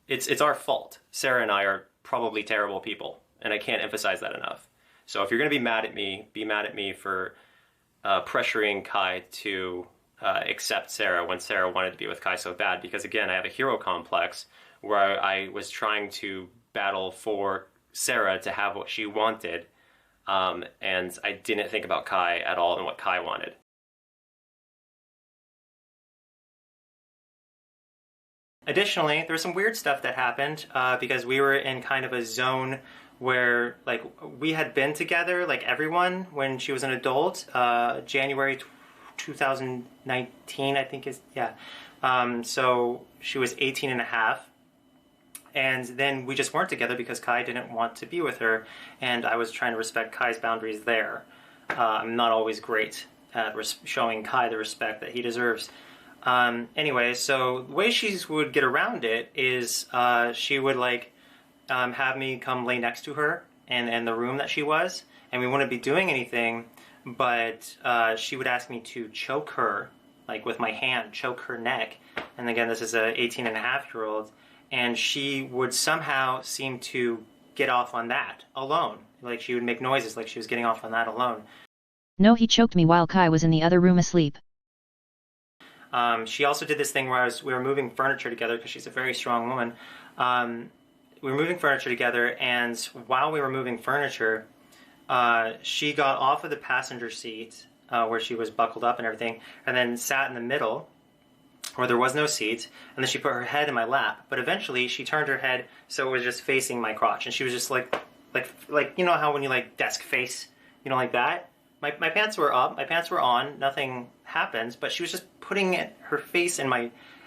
it's our fault. Sarah and I are probably terrible people. And I can't emphasize that enough. So if you're going to be mad at me for pressuring Kai to accept Sarah when Sarah wanted to be with Kai so bad, because again, I have a hero complex where I was trying to battle for Sarah to have what she wanted, and I didn't think about Kai at all and what Kai wanted. Additionally, there was some weird stuff that happened because we were in kind of a zone where, like, we had been together, like everyone, when she was an adult, January 2019, I think is, yeah. So she was 18 and a half. And then we just weren't together because Kai didn't want to be with her, and I was trying to respect Kai's boundaries there. I'm not always great at showing Kai the respect that he deserves. Anyway, so the way she would get around it is she would like have me come lay next to her in the room that she was, and we wouldn't be doing anything, but she would ask me to choke her, like with my hand, choke her neck. And again, this is a 18 and a half year old, and she would somehow seem to get off on that alone. Like she would make noises like she was getting off on that alone. No, he choked me while Kai was in the other room asleep. She also did this thing where we were moving furniture together because she's a very strong woman. We were moving furniture together, and while we were moving furniture, she got off of the passenger seat where she was buckled up and everything, and then sat in the middle where there was no seat, and then she put her head in my lap. But eventually she turned her head so it was just facing my crotch, and she was just like you know how when you like desk face, you know, like that? My pants were up, my pants were on, nothing happened, but she was just putting her face in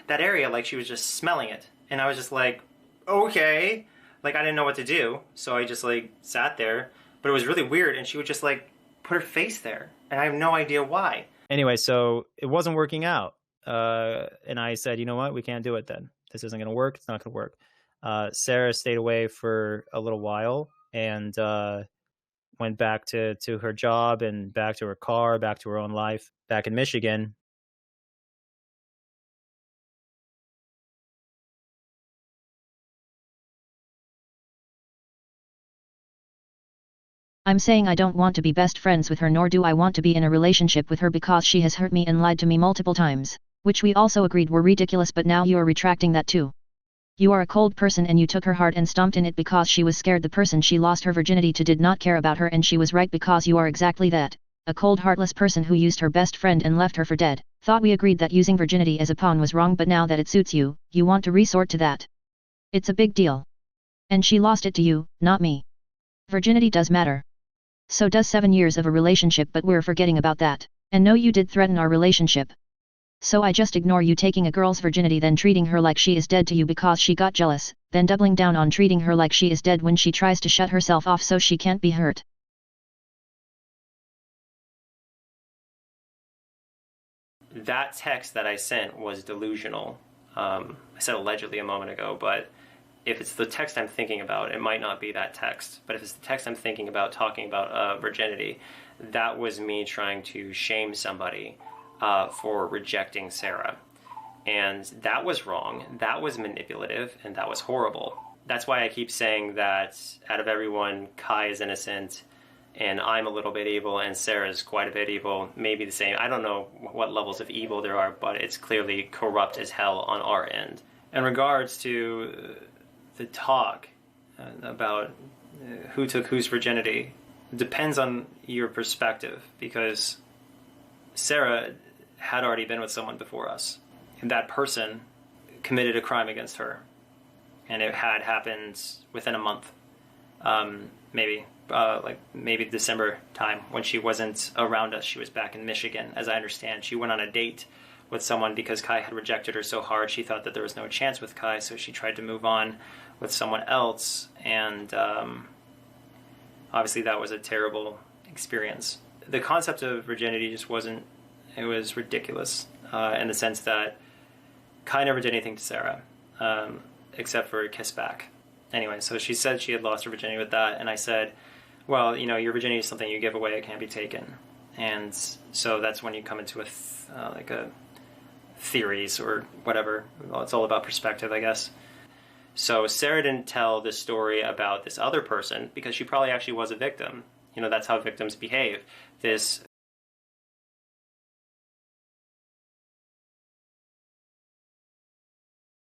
that area like she was just smelling it. And I was just like, okay. Like I didn't know what to do, so I just like sat there. But it was really weird, and she would just like put her face there, and I have no idea why. Anyway, so it wasn't working out. And I said, you know what, we can't do it then. This isn't going to work. It's not going to work. Sarah stayed away for a little while and went back to her job and back to her car, back to her own life, back in Michigan. I'm saying I don't want to be best friends with her, nor do I want to be in a relationship with her because she has hurt me and lied to me multiple times, which we also agreed were ridiculous, but now you are retracting that too. You are a cold person, and you took her heart and stomped in it because she was scared the person she lost her virginity to did not care about her, and she was right because you are exactly that, a cold heartless person who used her best friend and left her for dead. Thought we agreed that using virginity as a pawn was wrong, but now that it suits you, you want to resort to that. It's a big deal. And she lost it to you, not me. Virginity does matter. So does 7 years of a relationship, but we're forgetting about that. And no, you did threaten our relationship. So I just ignore you taking a girl's virginity, then treating her like she is dead to you because she got jealous, then doubling down on treating her like she is dead when she tries to shut herself off so she can't be hurt. That text that I sent was delusional. I said allegedly a moment ago, but if it's the text I'm thinking about, it might not be that text. But if it's the text I'm thinking about talking about virginity, that was me trying to shame somebody for rejecting Sarah. And that was wrong, that was manipulative, and that was horrible. That's why I keep saying that out of everyone, Kai is innocent, and I'm a little bit evil, and Sarah's quite a bit evil, maybe the same. I don't know what levels of evil there are, but it's clearly corrupt as hell on our end. In regards to the talk about who took whose virginity, depends on your perspective, because Sarah had already been with someone before us, and that person committed a crime against her, and it had happened within a month, maybe December time, when she wasn't around us. She was back in Michigan, as I understand. She went on a date with someone because Kai had rejected her so hard she thought that there was no chance with Kai, so she tried to move on with someone else, and obviously that was a terrible experience. The concept of virginity just wasn't, it was ridiculous in the sense that Kai never did anything to Sarah except for a kiss back. Anyway, so she said she had lost her virginity with that, and I said, well, you know, your virginity is something you give away, it can't be taken. And so that's when you come into a theories or whatever. Well, it's all about perspective, I guess. So Sarah didn't tell this story about this other person because she probably actually was a victim. You know, that's how victims behave. This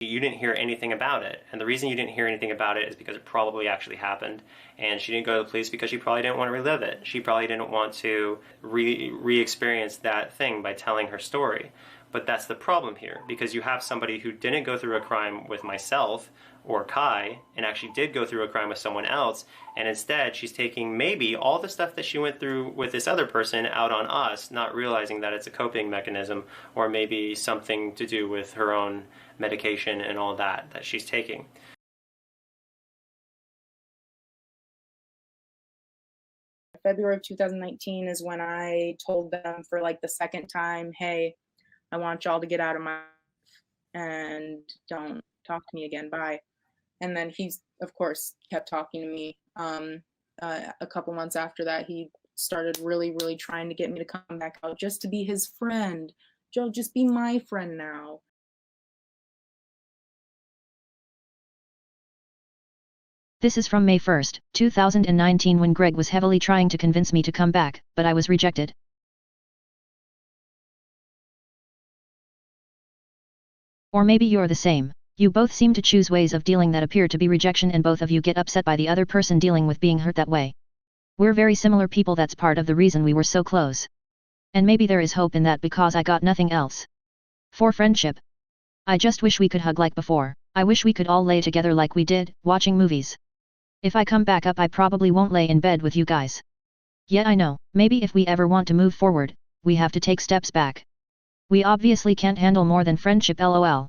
You didn't hear anything about it. And the reason you didn't hear anything about it is because it probably actually happened. And she didn't go to the police because she probably didn't want to relive it. She probably didn't want to re-experience that thing by telling her story. But that's the problem here, because you have somebody who didn't go through a crime with myself or Kai, and actually did go through a crime with someone else, and instead she's taking maybe all the stuff that she went through with this other person out on us, not realizing that it's a coping mechanism, or maybe something to do with her own medication and all that she's taking. February of 2019 is when I told them for like the second time, hey, I want y'all to get out of my life and don't talk to me again, bye. And then he's, of course, kept talking to me. A couple months after that, he started really, really trying to get me to come back out just to be his friend. Joe, just be my friend now. This is from May 1st, 2019, when Greg was heavily trying to convince me to come back, but I was rejected. Or maybe you're the same. You both seem to choose ways of dealing that appear to be rejection, and both of you get upset by the other person dealing with being hurt that way. We're very similar people. That's part of the reason we were so close. And maybe there is hope in that, because I got nothing else. For friendship. I just wish we could hug like before. I wish we could all lay together like we did, watching movies. If I come back up, I probably won't lay in bed with you guys. Yet I know, maybe if we ever want to move forward, we have to take steps back. We obviously can't handle more than friendship, lol.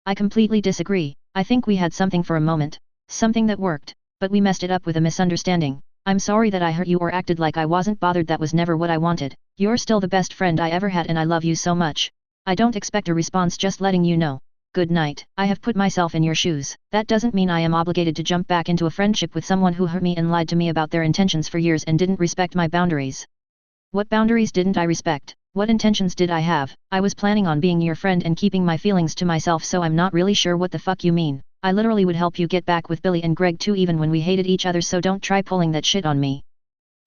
I completely disagree. I think we had something for a moment, something that worked, but we messed it up with a misunderstanding. I'm sorry that I hurt you or acted like I wasn't bothered. That was never what I wanted. You're still the best friend I ever had, and I love you so much. I don't expect a response, just letting you know. Good night. I have put myself in your shoes. That doesn't mean I am obligated to jump back into a friendship with someone who hurt me and lied to me about their intentions for years and didn't respect my boundaries. What boundaries didn't I respect? What intentions did I have? I was planning on being your friend and keeping my feelings to myself, so I'm not really sure what the fuck you mean. I literally would help you get back with Billie and Greg too, even when we hated each other, so don't try pulling that shit on me.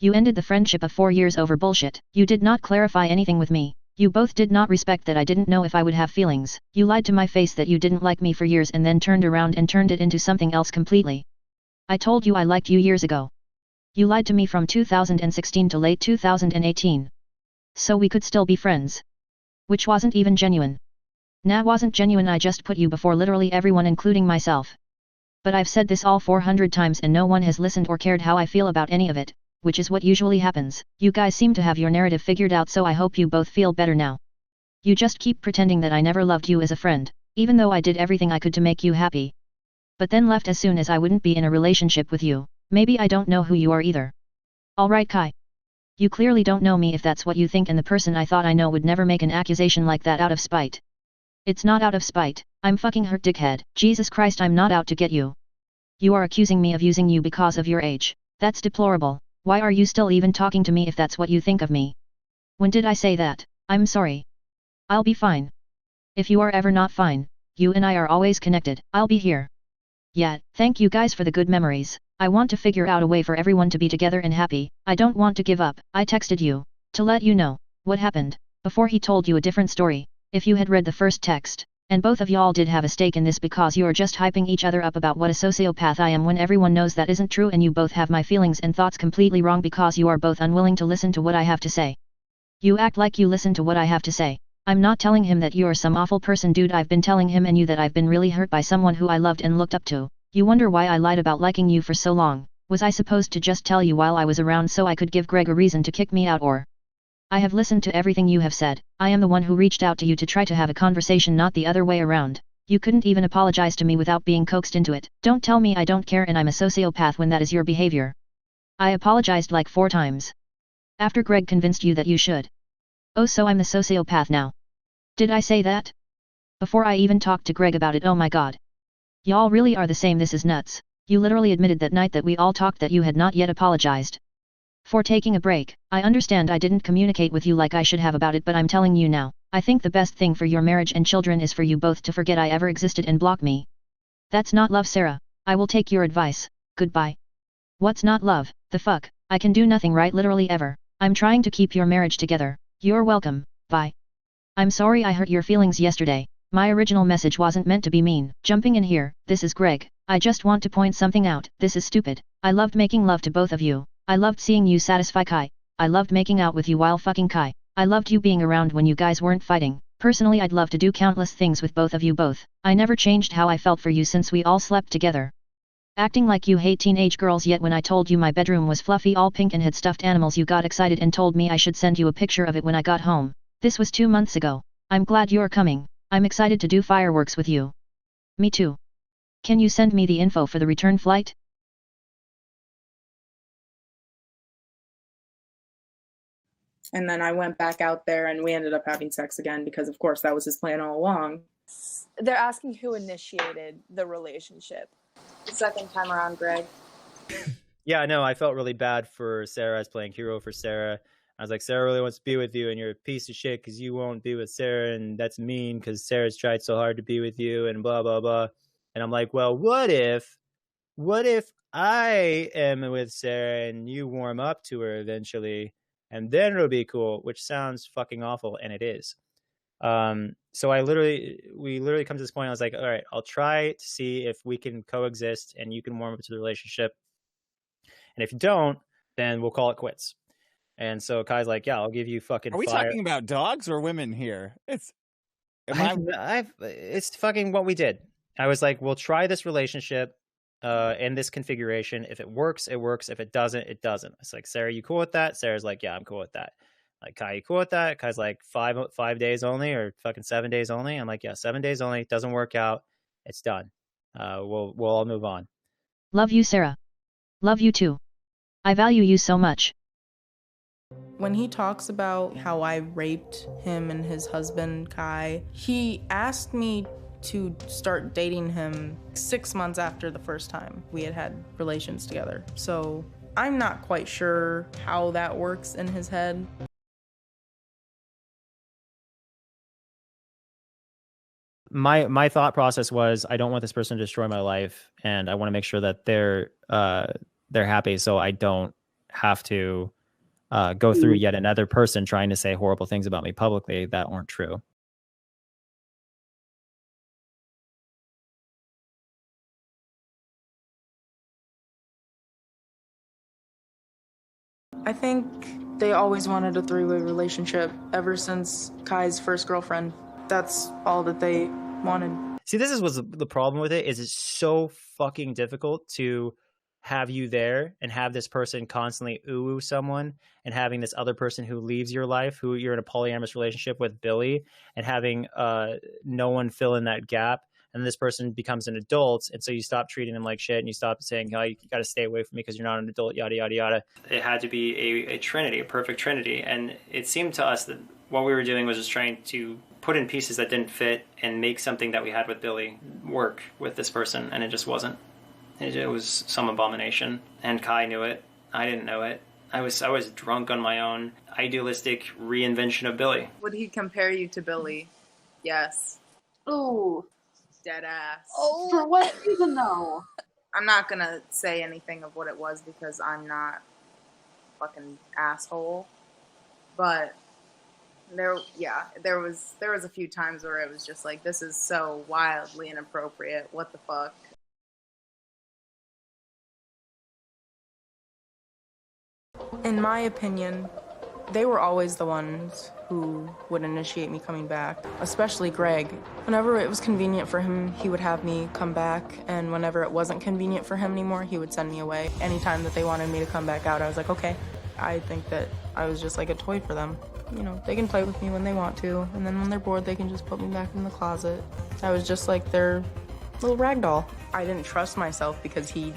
You ended the friendship of 4 years over bullshit. You did not clarify anything with me. You both did not respect that I didn't know if I would have feelings. You lied to my face that you didn't like me for years and then turned around and turned it into something else completely. I told you I liked you years ago. You lied to me from 2016 to late 2018. So we could still be friends. Which wasn't even genuine. Nah, wasn't genuine. I just put you before literally everyone, including myself. But I've said this all 400 times and no one has listened or cared how I feel about any of it, which is what usually happens. You guys seem to have your narrative figured out, so I hope you both feel better now. You just keep pretending that I never loved you as a friend, even though I did everything I could to make you happy. But then left as soon as I wouldn't be in a relationship with you. Maybe I don't know who you are either. Alright, Kai. You clearly don't know me if that's what you think, and the person I thought I know would never make an accusation like that out of spite. It's not out of spite. I'm fucking hurt, dickhead. Jesus Christ, I'm not out to get you. You are accusing me of using you because of your age. That's deplorable. Why are you still even talking to me if that's what you think of me? When did I say that? I'm sorry. I'll be fine. If you are ever not fine, you and I are always connected. I'll be here. Yeah, thank you guys for the good memories. I want to figure out a way for everyone to be together and happy. I don't want to give up. I texted you to let you know what happened before he told you a different story. If you had read the first text, and both of y'all did have a stake in this because you are just hyping each other up about what a sociopath I am when everyone knows that isn't true, and you both have my feelings and thoughts completely wrong because you are both unwilling to listen to what I have to say. You act like you listen to what I have to say. I'm not telling him that you're some awful person, dude. I've been telling him and you that I've been really hurt by someone who I loved and looked up to. You wonder why I lied about liking you for so long. Was I supposed to just tell you while I was around so I could give Greg a reason to kick me out? Or I have listened to everything you have said. I am the one who reached out to you to try to have a conversation, not the other way around. You couldn't even apologize to me without being coaxed into it. Don't tell me I don't care and I'm a sociopath when that is your behavior. I apologized like 4 times. After Greg convinced you that you should. Oh, so I'm the sociopath now. Did I say that? Before I even talked to Greg about it? Oh my god. Y'all really are the same. This is nuts. You literally admitted that night that we all talked that you had not yet apologized for taking a break. I understand I didn't communicate with you like I should have about it, but I'm telling you now, I think the best thing for your marriage and children is for you both to forget I ever existed and block me. That's not love, Sarah. I will take your advice. Goodbye. What's not love? The fuck? I can do nothing right literally ever. I'm trying to keep your marriage together. You're welcome. Bye. I'm sorry I hurt your feelings yesterday. My original message wasn't meant to be mean. Jumping in here, this is Greg. I just want to point something out. This is stupid. I loved making love to both of you. I loved seeing you satisfy Kai. I loved making out with you while fucking Kai. I loved you being around when you guys weren't fighting. Personally, I'd love to do countless things with both of you both. I never changed how I felt for you since we all slept together. Acting like you hate teenage girls, yet when I told you my bedroom was fluffy, all pink and had stuffed animals, you got excited and told me I should send you a picture of it when I got home. This was 2 months ago. I'm glad you're coming. I'm excited to do fireworks with you. Me too. Can you send me the info for the return flight? And then I went back out there and we ended up having sex again because, of course, that was his plan all along. They're asking who initiated the relationship. The second time around, Greg. Yeah, no, I felt really bad for Sarah. I was playing hero for Sarah. I was like, Sarah really wants to be with you, and you're a piece of shit because you won't be with Sarah, and that's mean because Sarah's tried so hard to be with you, and blah, blah, blah. And I'm like, well, what if I am with Sarah and you warm up to her eventually, and then it'll be cool, which sounds fucking awful, and it is. So we literally come to this point. I was like, all right, I'll try to see if we can coexist and you can warm up to the relationship. And if you don't, then we'll call it quits. And so Kai's like, yeah, I'll give you fucking Are we fire. talking about dogs or women here? It's fucking what we did. I was like, we'll try this relationship in this configuration. If it works, it works. If it doesn't, it doesn't. It's like, Sarah, you cool with that? Sarah's like, yeah, I'm cool with that. Like, Kai, you cool with that? Kai's like, 5 days only or fucking 7 days only. I'm like, yeah, 7 days only. Doesn't work out. It's done. We'll all move on. Love you, Sarah. Love you too. I value you so much. When he talks about how I raped him and his husband, Kai, he asked me to start dating him 6 months after the first time we had relations together. So I'm not quite sure how that works in his head. My thought process was, I don't want this person to destroy my life, and I want to make sure that they're happy, so I don't have to go through yet another person trying to say horrible things about me publicly that aren't true. I think they always wanted a three-way relationship ever since Kai's first girlfriend. That's all that they wanted. See, this was the problem with it, is it's so fucking difficult to have you there and have this person constantly ooh someone, and having this other person who leaves your life, who you're in a polyamorous relationship with, Billie, and having no one fill in that gap. And this person becomes an adult, and so you stop treating them like shit, and you stop saying, oh, you got to stay away from me because you're not an adult, yada, yada, yada. It had to be a trinity, a perfect trinity. And it seemed to us that what we were doing was just trying to put in pieces that didn't fit and make something that we had with Billie work with this person, and it just wasn't. It was some abomination, and Kai knew it. I didn't know it. I was drunk on my own idealistic reinvention of Billie. Would he compare you to Billie? Yes. Ooh. Dead ass. Oh. For what reason, though? I'm not gonna say anything of what it was because I'm not a fucking asshole. But there was a few times where it was just like, this is so wildly inappropriate. What the fuck? In my opinion, they were always the ones who would initiate me coming back, especially Greg. Whenever it was convenient for him, he would have me come back, and whenever it wasn't convenient for him anymore, he would send me away. Anytime that they wanted me to come back out, I was like, okay. I think that I was just like a toy for them. You know, they can play with me when they want to, and then when they're bored, they can just put me back in the closet. I was just like their little rag doll. I didn't trust myself because he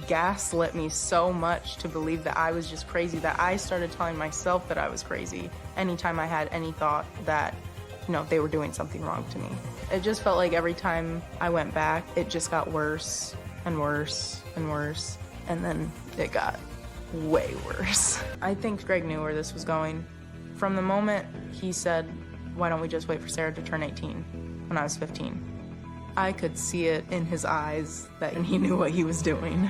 gaslit me so much to believe that I was just crazy that I started telling myself that I was crazy anytime I had any thought that, you know, they were doing something wrong to me. It just felt like every time I went back, it just got worse and worse and worse, and then it got way worse. I think Greg knew where this was going. From the moment he said, why don't we just wait for Sarah to turn 18 when I was 15, I could see it in his eyes that he knew what he was doing.